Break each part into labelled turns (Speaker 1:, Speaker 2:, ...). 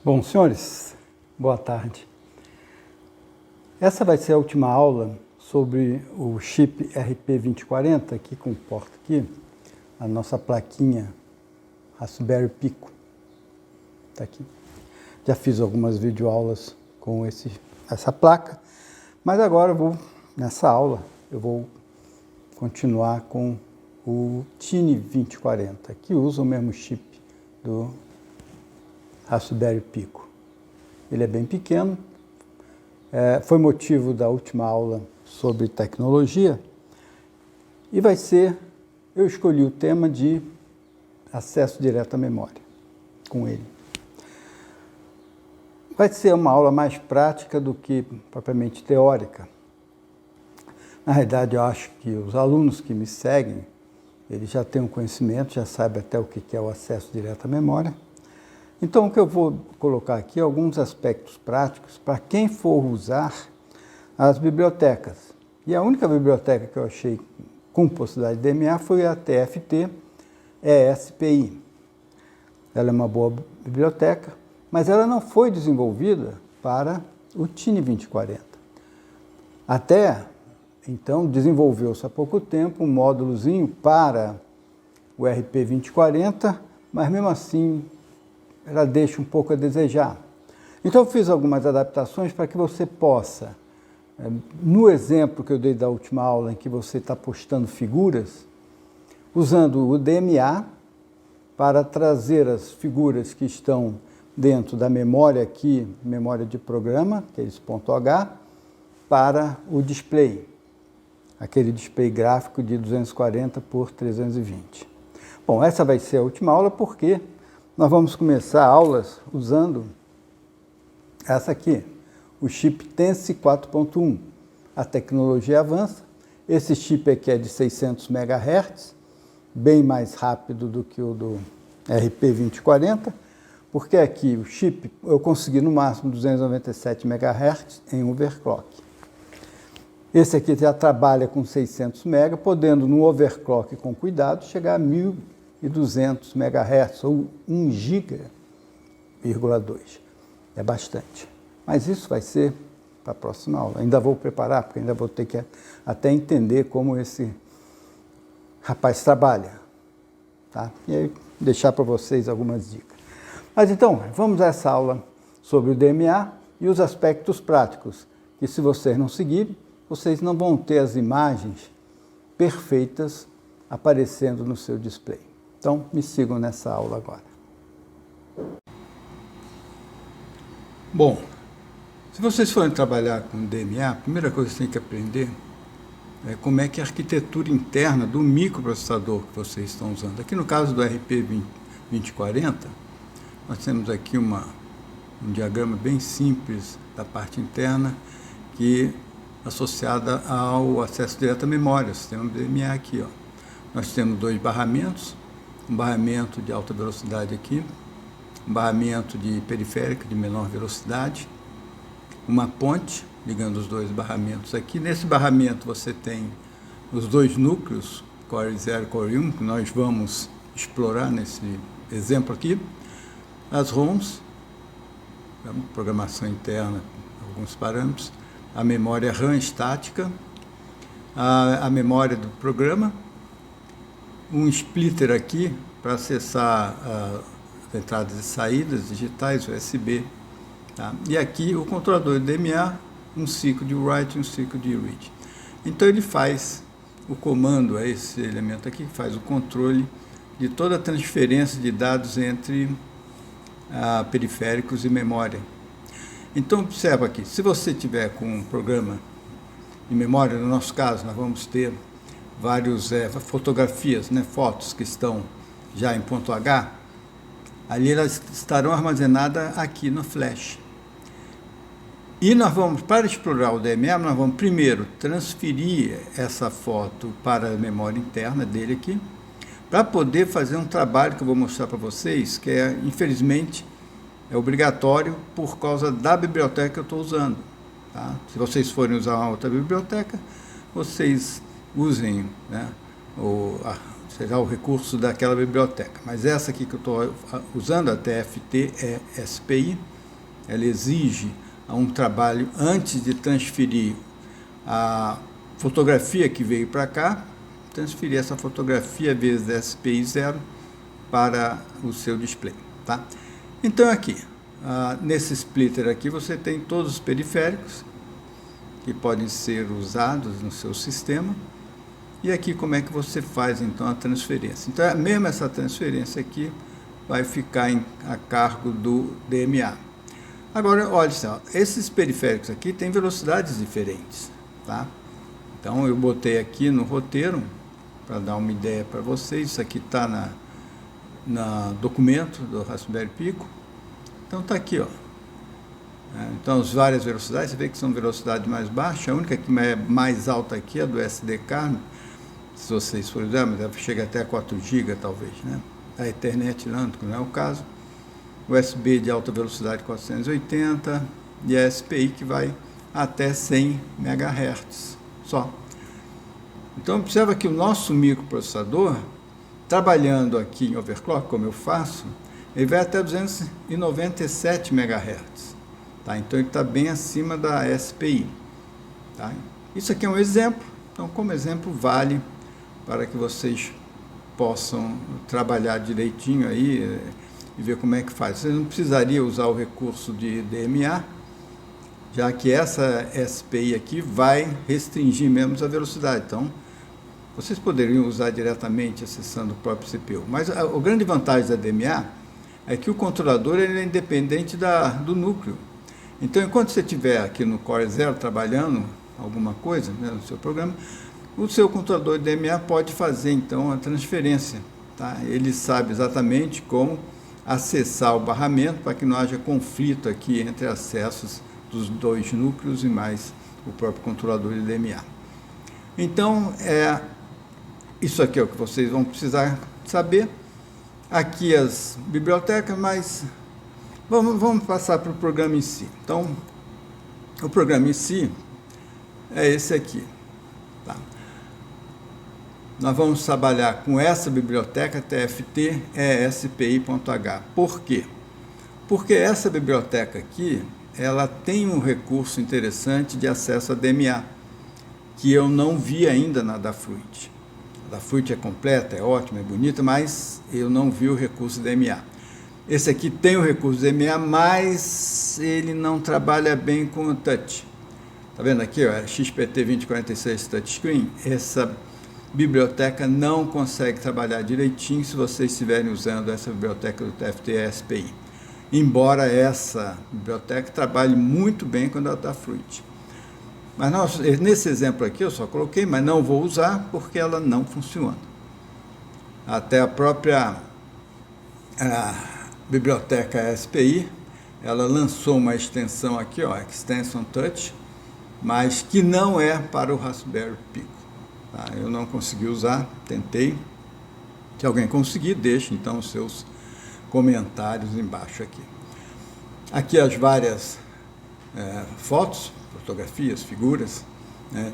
Speaker 1: Bom, senhores, boa tarde. Essa vai ser a última aula sobre o chip RP2040, que comporta aqui a nossa plaquinha Raspberry Pico. Está aqui. Já fiz algumas videoaulas com essa placa, mas agora nessa aula, eu vou continuar com o Tiny2040, que usa o mesmo chip do Raspberry Pico. Ele é bem pequeno, foi motivo da última aula sobre tecnologia e eu escolhi o tema de acesso direto à memória com ele. Vai ser uma aula mais prática do que propriamente teórica. Na realidade, eu acho que os alunos que me seguem, eles já têm um conhecimento, já sabem até o que é o acesso direto à memória. Então, o que eu vou colocar aqui é alguns aspectos práticos para quem for usar as bibliotecas. E a única biblioteca que eu achei com possibilidade de DMA foi a TFT-ESPI. Ela é uma boa biblioteca, mas ela não foi desenvolvida para o Tiny2040. Até então, desenvolveu-se há pouco tempo um módulozinho para o RP2040, mas mesmo assim ela deixa um pouco a desejar. Então eu fiz algumas adaptações para que você possa, no exemplo que eu dei da última aula, em que você está postando figuras, usando o DMA para trazer as figuras que estão dentro da memória aqui, memória de programa, aqueles .h, para o display, aquele display gráfico de 240 por 320. Bom, essa vai ser a última aula porque nós vamos começar aulas usando essa aqui, o chip Tense 4.1. A tecnologia avança. Esse chip aqui é de 600 MHz, bem mais rápido do que o do RP2040, porque aqui o chip eu consegui no máximo 297 MHz em overclock. Esse aqui já trabalha com 600 MHz, podendo no overclock com cuidado chegar a 1.200 MHz ou 1 GB,2. É bastante. Mas isso vai ser para a próxima aula. Ainda vou preparar, porque ainda vou ter que até entender como esse rapaz trabalha. Tá? E aí deixar para vocês algumas dicas. Mas então, vamos a essa aula sobre o DMA e os aspectos práticos, que se vocês não seguirem, vocês não vão ter as imagens perfeitas aparecendo no seu display. Então, me sigam nessa aula agora. Bom, se vocês forem trabalhar com DMA, a primeira coisa que vocês têm que aprender é como é que é a arquitetura interna do microprocessador que vocês estão usando. Aqui no caso do RP2040, nós temos aqui um diagrama bem simples da parte interna que associada ao acesso direto à memória, o sistema DMA aqui, ó. Nós temos dois barramentos, um barramento de alta velocidade aqui, um barramento de periférica de menor velocidade, uma ponte ligando os dois barramentos aqui. Nesse barramento você tem os dois núcleos, Core 0 e Core 1, que nós vamos explorar nesse exemplo aqui, as ROMs, programação interna, alguns parâmetros, a memória RAM estática, a memória do programa, um splitter aqui para acessar as entradas e saídas digitais, USB. Tá? E aqui o controlador de DMA, um ciclo de write e um ciclo de read. Então ele faz o comando, é esse elemento aqui, que faz o controle de toda a transferência de dados entre periféricos e memória. Então observa aqui, se você tiver com um programa de memória, no nosso caso nós vamos ter várias fotografias, fotos que estão já em .h, ali elas estarão armazenadas aqui no flash. E nós vamos, para explorar o DMA, nós vamos primeiro transferir essa foto para a memória interna dele aqui, para poder fazer um trabalho que eu vou mostrar para vocês, que infelizmente, é obrigatório por causa da biblioteca que eu estou usando. Tá? Se vocês forem usar uma outra biblioteca, vocês usem o recurso daquela biblioteca. Mas essa aqui que eu estou usando, a TFT-ESPI, ela exige um trabalho antes de transferir a fotografia que veio para cá, transferir essa fotografia vezes SPI 0 para o seu display, tá? Então aqui, nesse splitter aqui você tem todos os periféricos que podem ser usados no seu sistema. E aqui como é que você faz então a transferência. Então mesmo essa transferência aqui vai ficar a cargo do DMA. Agora, olha só, esses periféricos aqui têm velocidades diferentes, tá? Então eu botei aqui no roteiro para dar uma ideia para vocês. Isso aqui está na documento do Raspberry Pico. Então está aqui, ó. Então as várias velocidades, você vê que são velocidades mais baixas. A única que é mais alta aqui é a do SDK, se vocês forem usar, mas ela chega até a 4 GB talvez, né? A Ethernet não é o caso. USB de alta velocidade 480 e a SPI que vai até 100 MHz só. Então observa que o nosso microprocessador, trabalhando aqui em overclock, como eu faço, ele vai até 297 MHz. Tá? Então ele está bem acima da SPI. Tá? Isso aqui é um exemplo. Então, como exemplo, vale para que vocês possam trabalhar direitinho aí e ver como é que faz. Você não precisaria usar o recurso de DMA, já que essa SPI aqui vai restringir mesmo a velocidade. Então, vocês poderiam usar diretamente acessando o próprio CPU. Mas a grande vantagem da DMA é que o controlador ele é independente do núcleo. Então, enquanto você estiver aqui no Core 0 trabalhando alguma coisa, né, no seu programa, o seu controlador de DMA pode fazer, então, a transferência. Tá? Ele sabe exatamente como acessar o barramento para que não haja conflito aqui entre acessos dos dois núcleos e mais o próprio controlador de DMA. Então, isso aqui é o que vocês vão precisar saber. Aqui as bibliotecas, mas vamos passar para o programa em si. Então, o programa em si é esse aqui. Tá? Nós vamos trabalhar com essa biblioteca TFT ESPI.h. Por quê? Porque essa biblioteca aqui, ela tem um recurso interessante de acesso a DMA, que eu não vi ainda na Adafruit. A Adafruit é completa, é ótima, é bonita, mas eu não vi o recurso DMA. Esse aqui tem o recurso DMA, mas ele não trabalha bem com o touch. Tá vendo aqui, ó, XPT 2046 touchscreen? Essa biblioteca não consegue trabalhar direitinho se vocês estiverem usando essa biblioteca do TFT-ESPI. Embora essa biblioteca trabalhe muito bem com a Adafruit. Mas nesse exemplo aqui eu só coloquei, mas não vou usar porque ela não funciona. Até a própria biblioteca ESPI, ela lançou uma extensão aqui, ó, Extension Touch, mas que não é para o Raspberry Pico. Tá? Eu não consegui usar, tentei. Se alguém conseguir, deixe então os seus comentários embaixo aqui. Aqui as várias fotos, fotografias, figuras, né?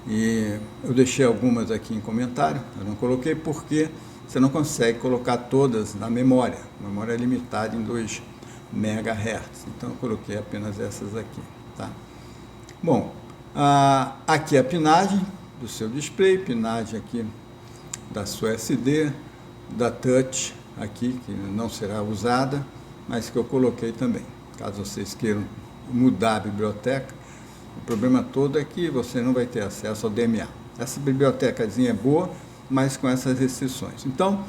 Speaker 1: E eu deixei algumas aqui em comentário, eu não coloquei porque você não consegue colocar todas na memória. A memória é limitada em 2 MHz, então eu coloquei apenas essas aqui. Tá? Bom, aqui a pinagem do seu display, pinagem aqui da sua SD, da Touch aqui, que não será usada, mas que eu coloquei também. Caso vocês queiram mudar a biblioteca, o problema todo é que você não vai ter acesso ao DMA. Essa bibliotecazinha é boa, mas com essas restrições. Então,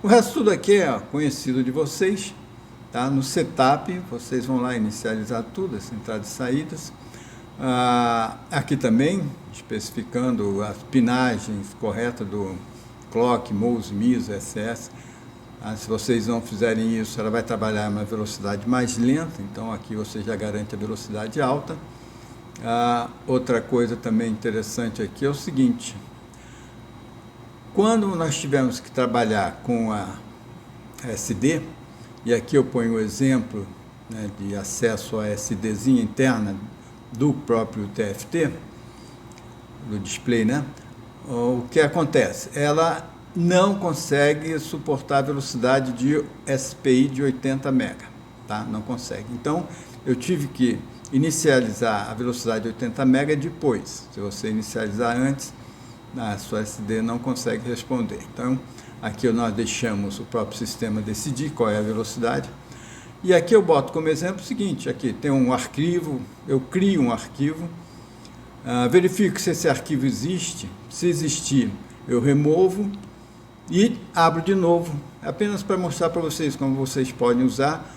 Speaker 1: o resto tudo aqui é conhecido de vocês. Tá? No setup, vocês vão lá inicializar tudo, as entradas e saídas. Aqui também, especificando as pinagens corretas do clock, MOUSE, MISO, SS. Se vocês não fizerem isso, ela vai trabalhar uma velocidade mais lenta, então aqui você já garante a velocidade alta. Outra coisa também interessante aqui é o seguinte: quando nós tivermos que trabalhar com a SD, e aqui eu ponho o exemplo, né, de acesso à SDzinha interna do próprio TFT, do display, né? O que acontece? Ela não consegue suportar a velocidade de SPI de 80 MB. tá? Não consegue. Então, eu tive que inicializar a velocidade de 80 MB depois. Se você inicializar antes, a sua SD não consegue responder. Então, aqui nós deixamos o próprio sistema decidir qual é a velocidade. E aqui eu boto como exemplo o seguinte, aqui tem um arquivo, eu crio um arquivo, verifico se esse arquivo existe, se existir eu removo e abro de novo, apenas para mostrar para vocês como vocês podem usar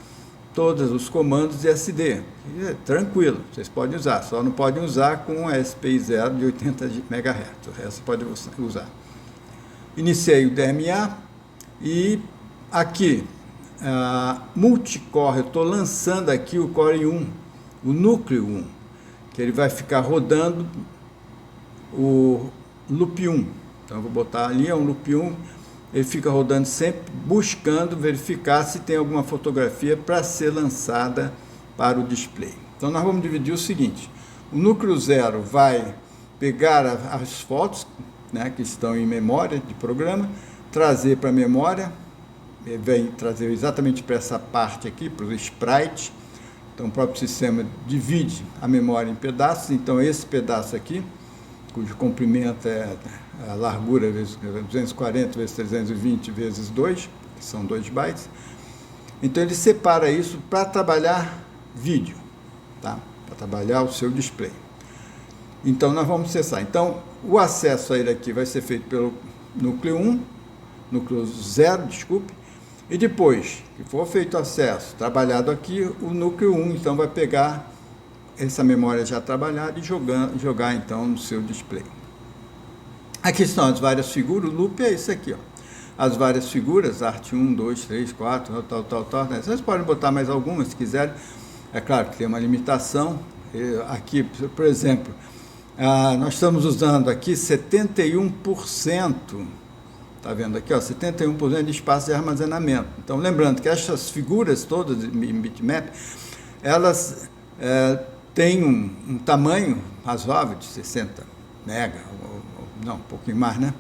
Speaker 1: todos os comandos de SD. É tranquilo, vocês podem usar, só não podem usar com a SPI 0 de 80 MHz, o resto pode usar. Iniciei o DMA e aqui, multicore, eu estou lançando aqui o Core 1, o núcleo 1, que ele vai ficar rodando o loop 1. Então, eu vou botar ali, é um loop 1, ele fica rodando sempre, buscando verificar se tem alguma fotografia para ser lançada para o display. Então, nós vamos dividir o seguinte, o núcleo 0 vai pegar as fotos, né, que estão em memória de programa, trazer para a memória, vem trazer exatamente para essa parte aqui, para o sprite. Então, o próprio sistema divide a memória em pedaços. Então, esse pedaço aqui, cujo comprimento é a largura vezes 240 vezes 320 vezes 2, que são 2 bytes. Então, ele separa isso para trabalhar vídeo, tá? Para trabalhar o seu display. Então, nós vamos acessar. Então, o acesso a ele aqui vai ser feito pelo núcleo 1, núcleo 0, desculpe, e depois que for feito o acesso, trabalhado aqui, o núcleo 1, então, vai pegar essa memória já trabalhada e jogar então no seu display. Aqui estão as várias figuras, o loop é isso aqui, ó. As várias figuras, art 1, 2, 3, 4, tal, né? Vocês podem botar mais algumas se quiserem, é claro que tem uma limitação. Aqui, por exemplo, nós estamos usando aqui 71%, tá vendo aqui, ó, 71% de espaço de armazenamento. Então, lembrando que essas figuras todas em bitmap, elas têm um tamanho razoável de 60 mega, não, um pouquinho mais, né?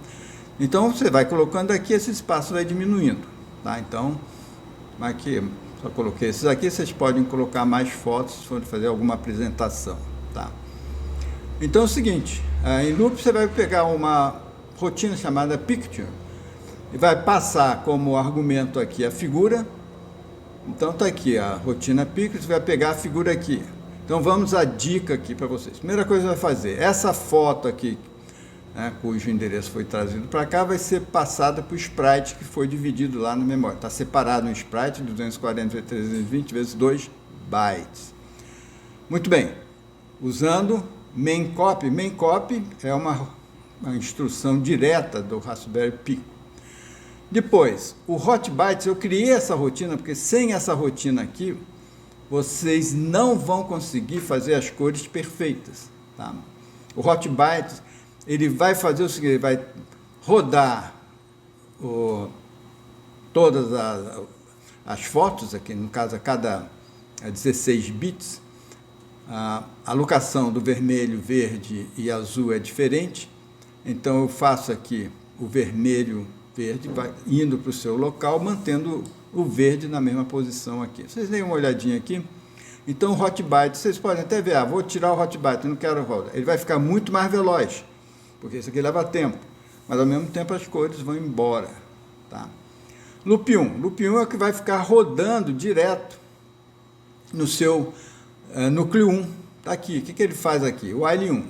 Speaker 1: Então, você vai colocando aqui, esse espaço vai diminuindo, tá? Então, aqui, só coloquei esses aqui, vocês podem colocar mais fotos se for fazer alguma apresentação, tá? Então, é o seguinte, em loop você vai pegar uma rotina chamada picture e vai passar como argumento aqui a figura. Então, está aqui a rotina picture, você vai pegar a figura aqui. Então, vamos à dica aqui para vocês. Primeira coisa que vai fazer, essa foto aqui, né, cujo endereço foi trazido para cá, vai ser passada para o sprite que foi dividido lá na memória. Está separado um sprite, 240 vezes 320 vezes 2 bytes. Muito bem, usando main copy. Main copy é uma instrução direta do Raspberry Pi. Depois, o hot bytes, eu criei essa rotina, porque sem essa rotina aqui, vocês não vão conseguir fazer as cores perfeitas, tá? O hot bytes, ele vai fazer o seguinte, ele vai rodar todas as fotos aqui, no caso, a cada 16 bits, a alocação do vermelho, verde e azul é diferente. Então, eu faço aqui o vermelho, verde, vai indo para o seu local, mantendo o verde na mesma posição aqui. Vocês deem uma olhadinha aqui. Então, o hot byte, vocês podem até ver, vou tirar o hot byte, não quero rodar. Ele vai ficar muito mais veloz, porque isso aqui leva tempo, mas ao mesmo tempo as cores vão embora, tá? Loop 1. Loop 1 é o que vai ficar rodando direto no seu núcleo 1. Tá aqui. O que ele faz aqui? O while 1,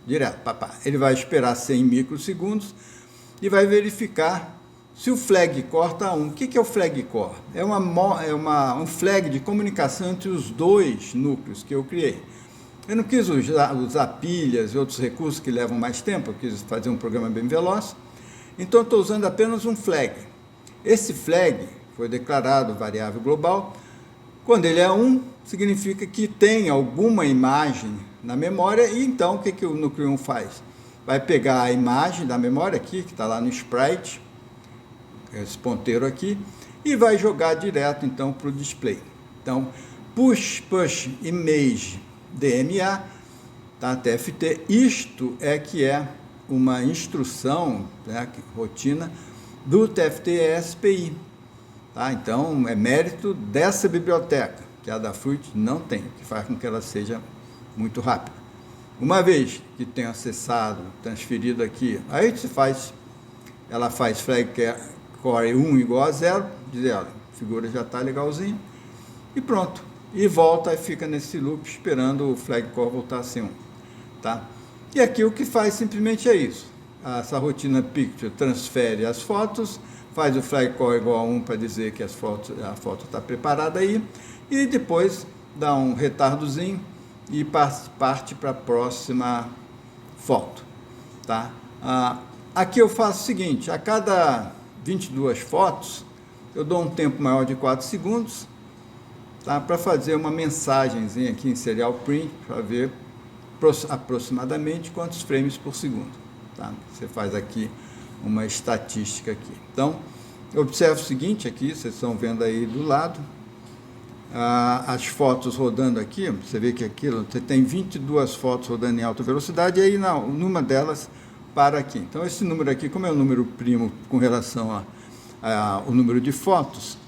Speaker 1: direto, papá. Ele vai esperar 100 microsegundos e vai verificar se o flag core está 1. O que é o flag core? É um flag de comunicação entre os dois núcleos que eu criei. Eu não quis usar pilhas e outros recursos que levam mais tempo, eu quis fazer um programa bem veloz, então estou usando apenas um flag. Esse flag foi declarado variável global. Quando ele é 1, significa que tem alguma imagem na memória, e então o que o núcleo 1 faz? Vai pegar a imagem da memória aqui, que está lá no sprite, esse ponteiro aqui, e vai jogar direto então para o display. Então, push image DMA, tá, TFT, isto é que é uma instrução, né, rotina do TFT SPI, tá? Então é mérito dessa biblioteca. que a da Fruit não tem, que faz com que ela seja muito rápida. Uma vez que tenha acessado, transferido aqui, aí ela faz flag core 1 igual a 0, diz ela, a figura já está legalzinha, e pronto. E volta e fica nesse loop esperando o flag core voltar a ser 1. Tá? E aqui o que faz simplesmente é isso. Essa rotina picture transfere as fotos, faz o flag core igual a 1 para dizer que a foto está preparada aí, e depois dá um retardozinho e parte para a próxima foto. Tá? Aqui eu faço o seguinte, a cada 22 fotos, eu dou um tempo maior de 4 segundos, tá? Para fazer uma mensagenzinha aqui em serial print, para ver aproximadamente quantos frames por segundo. Tá? Você faz aqui uma estatística aqui. Então, observe o seguinte aqui, vocês estão vendo aí do lado, as fotos rodando aqui, você vê que aquilo, você tem 22 fotos rodando em alta velocidade, e aí numa delas para aqui. Então, esse número aqui, como é um número primo com relação ao número de fotos,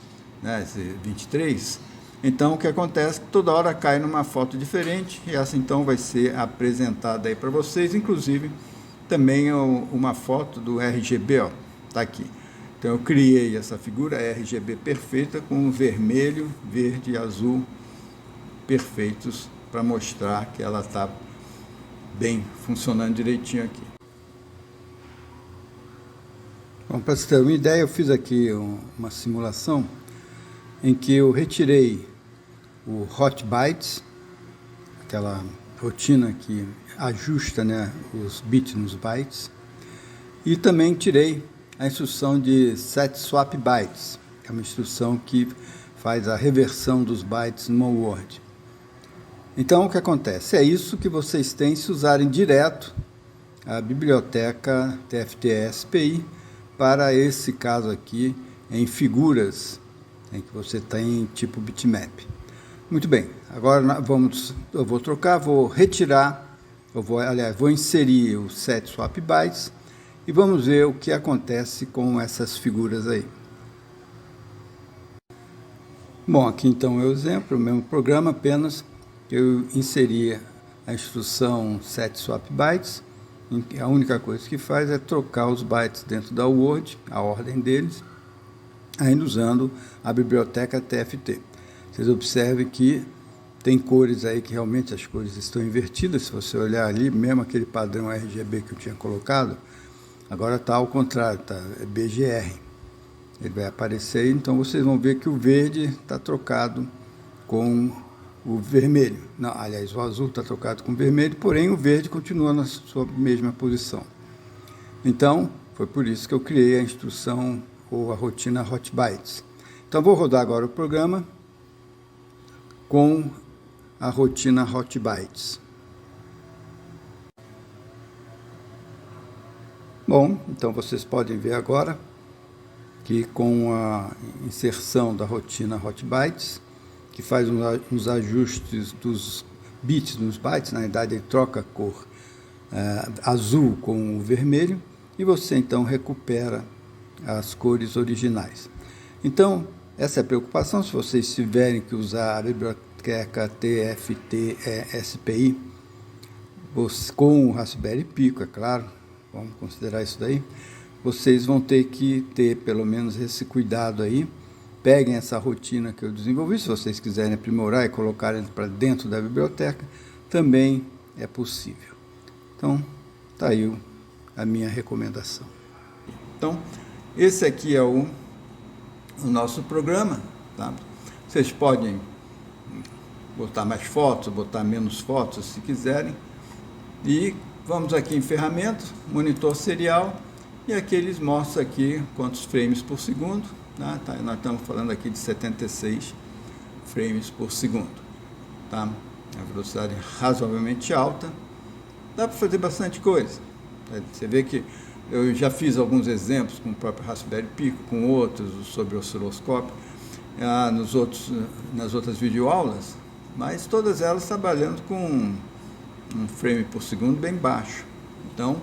Speaker 1: né, esse 23, então o que acontece é que toda hora cai numa foto diferente, e essa então vai ser apresentada aí para vocês, inclusive também uma foto do RGB, ó, tá aqui. Então eu criei essa figura RGB perfeita com vermelho, verde e azul perfeitos para mostrar que ela está bem funcionando direitinho aqui. Bom, para você ter uma ideia, eu fiz aqui uma simulação em que eu retirei o Hot Bytes, aquela rotina que ajusta, né, os bits nos bytes, e também tirei a instrução de set swap bytes, que é uma instrução que faz a reversão dos bytes no Word. Então, o que acontece? É isso que vocês têm se usarem direto a biblioteca TFT-SPI para esse caso aqui, em figuras em que você tem tipo bitmap. Muito bem, agora eu vou trocar, vou retirar, vou inserir o set swap bytes, e vamos ver o que acontece com essas figuras aí. Bom, aqui então é o exemplo, o mesmo programa, apenas eu inseri a instrução set swap bytes, em que a única coisa que faz é trocar os bytes dentro da Word, a ordem deles, ainda usando a biblioteca TFT. Vocês observem que tem cores aí que realmente as cores estão invertidas, se você olhar ali, mesmo aquele padrão RGB que eu tinha colocado, agora está ao contrário, tá? É BGR. Ele vai aparecer, então vocês vão ver que o verde está trocado com o vermelho. Não, aliás, o azul está trocado com o vermelho, porém o verde continua na sua mesma posição. Então, foi por isso que eu criei a instrução ou a rotina Hot Bytes. Então, vou rodar agora o programa com a rotina Hot Bytes. Bom, então vocês podem ver agora que com a inserção da rotina Hot Bytes, que faz uns ajustes dos bits nos bytes, na verdade ele troca a cor azul com o vermelho, e você então recupera as cores originais. Então, essa é a preocupação, se vocês tiverem que usar a biblioteca TFT-SPI com o Raspberry Pico, é claro, vamos considerar isso daí, vocês vão ter que ter pelo menos esse cuidado aí. Peguem essa rotina que eu desenvolvi, se vocês quiserem aprimorar e colocarem para dentro da biblioteca, também é possível. Então, está aí a minha recomendação. Então, esse aqui é o nosso programa. Tá? Vocês podem botar mais fotos, botar menos fotos, se quiserem. E vamos aqui em ferramentas, monitor serial, e aqui eles mostram aqui quantos frames por segundo. Tá? Nós estamos falando aqui de 76 frames por segundo. Tá? A velocidade razoavelmente alta. Dá para fazer bastante coisa. Você vê que eu já fiz alguns exemplos com o próprio Raspberry Pico, com outros sobre osciloscópio, nas outras videoaulas, mas todas elas trabalhando com um frame por segundo bem baixo. Então,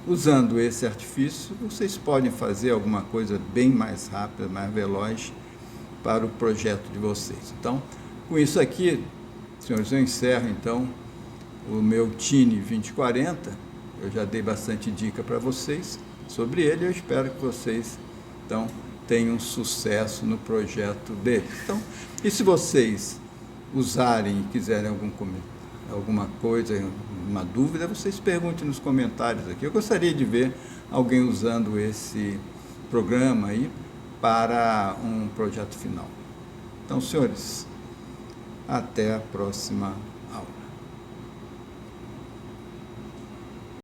Speaker 1: usando esse artifício, vocês podem fazer alguma coisa bem mais rápida, mais veloz para o projeto de vocês. Então, Com isso aqui, senhores, eu encerro então o meu Tine 2040. Eu já dei bastante dica para vocês sobre ele. Eu espero que vocês então tenham sucesso no projeto dele. Então, e se vocês usarem e quiserem alguma coisa, uma dúvida, vocês perguntem nos comentários aqui. Eu gostaria de ver alguém usando esse programa aí para um projeto final. Então, senhores, até a próxima aula.